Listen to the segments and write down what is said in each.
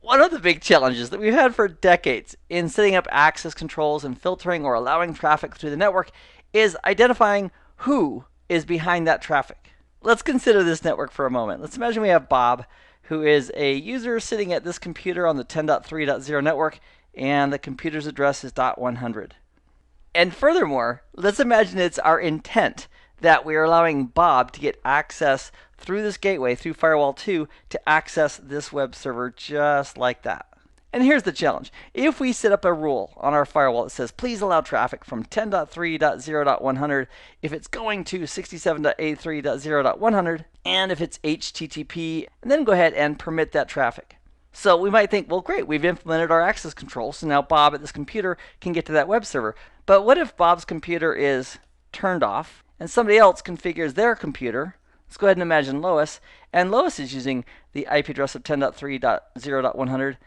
One of the big challenges that we've had for decades in setting up access controls and filtering or allowing traffic through the network is identifying who is behind that traffic. Let's consider this network for a moment. Let's imagine we have Bob, who is a user sitting at this computer on the 10.3.0 network, and the computer's address is .100. And furthermore, let's imagine it's our intent that we are allowing Bob to get access through this gateway, through Firewall 2, to access this web server just like that. And here's the challenge. If we set up a rule on our firewall that says, please allow traffic from 10.3.0.100 if it's going to 67.83.0.100, and if it's HTTP, and then go ahead and permit that traffic. So we might think, well, great, we've implemented our access control, so now Bob at this computer can get to that web server. But what if Bob's computer is turned off, and somebody else configures their computer? Let's go ahead and imagine Lois, and Lois is using the IP address of 10.3.0.100,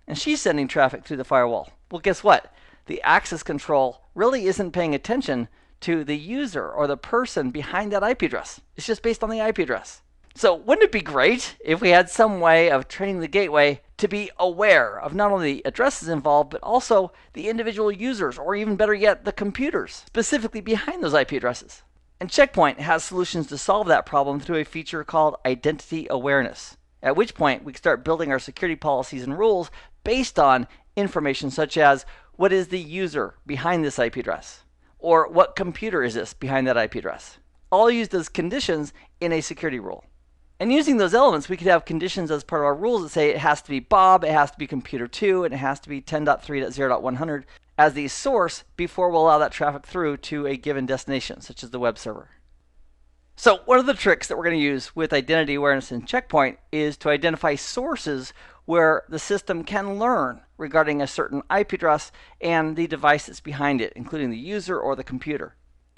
and she's sending traffic through the firewall. Well, guess what? The access control really isn't paying attention to the user or the person behind that IP address. It's just based on the IP address. So wouldn't it be great if we had some way of training the gateway to be aware of not only the addresses involved, but also the individual users, or even better yet, the computers specifically behind those IP addresses? And Checkpoint has solutions to solve that problem through a feature called identity awareness, at which point we can start building our security policies and rules based on information such as, what is the user behind this IP address? Or what computer is this behind that IP address? All used as conditions in a security rule. And using those elements, we could have conditions as part of our rules that say it has to be Bob, it has to be computer 2, and it has to be 10.3.0.100 as the source before we'll allow that traffic through to a given destination, such as the web server. So one of the tricks that we're going to use with identity awareness and Checkpoint is to identify sources where the system can learn regarding a certain IP address and the device that's behind it, including the user or the computer.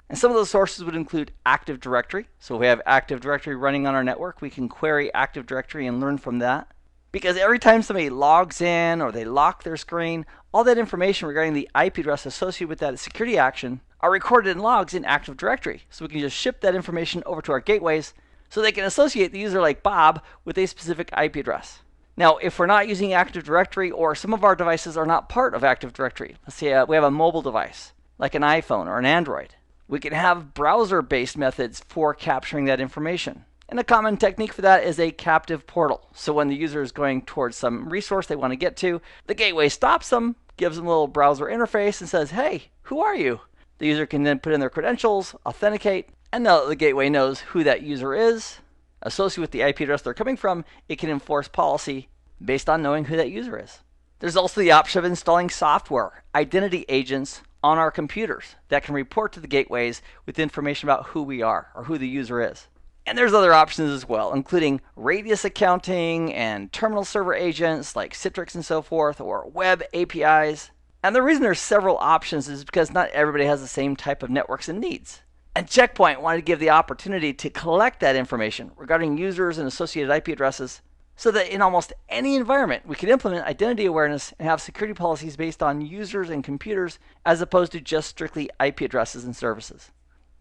And some of those sources would include Active Directory. So if we have Active Directory running on our network, we can query Active Directory and learn from that. Because every time somebody logs in or they lock their screen, all that information regarding the IP address associated with that security action are recorded in logs in Active Directory. So we can just ship that information over to our gateways so they can associate the user like Bob with a specific IP address. Now, if we're not using Active Directory, or some of our devices are not part of Active Directory, let's say we have a mobile device like an iPhone or an Android, we can have browser-based methods for capturing that information. And a common technique for that is a captive portal. So when the user is going towards some resource they want to get to, the gateway stops them, gives them a little browser interface, and says, hey, who are you? The user can then put in their credentials, authenticate, and now that the gateway knows who that user is, associated with the IP address they're coming from, it can enforce policy based on knowing who that user is. There's also the option of installing software, identity agents, on our computers that can report to the gateways with information about who we are or who the user is. And there's other options as well, including radius accounting and terminal server agents like Citrix and so forth, or web APIs. And the reason there's several options is because not everybody has the same type of networks and needs. And Checkpoint wanted to give the opportunity to collect that information regarding users and associated IP addresses so that in almost any environment we could implement identity awareness and have security policies based on users and computers as opposed to just strictly IP addresses and services.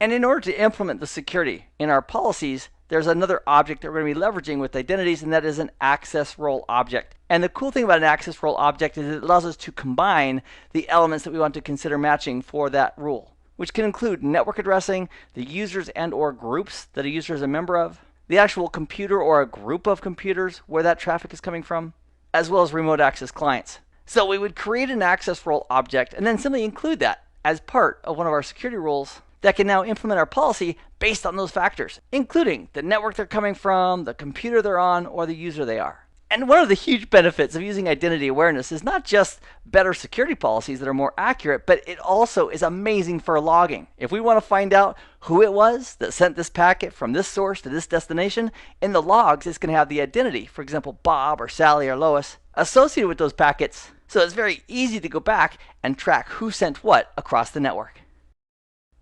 And in order to implement the security in our policies, there's another object that we're going to be leveraging with identities, and that is an access role object. And the cool thing about an access role object is it allows us to combine the elements that we want to consider matching for that rule, which can include network addressing, the users and or groups that a user is a member of, the actual computer or a group of computers where that traffic is coming from, as well as remote access clients. So we would create an access role object and then simply include that as part of one of our security rules that can now implement our policy based on those factors, including the network they're coming from, the computer they're on, or the user they are. And one of the huge benefits of using identity awareness is not just better security policies that are more accurate, but it also is amazing for logging. If we want to find out who it was that sent this packet from this source to this destination, in the logs it's going to have the identity, for example, Bob or Sally or Lois, associated with those packets. So it's very easy to go back and track who sent what across the network.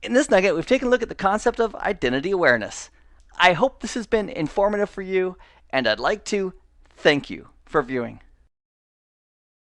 In this nugget, we've taken a look at the concept of identity awareness. I hope this has been informative for you, and I'd like to thank you for viewing.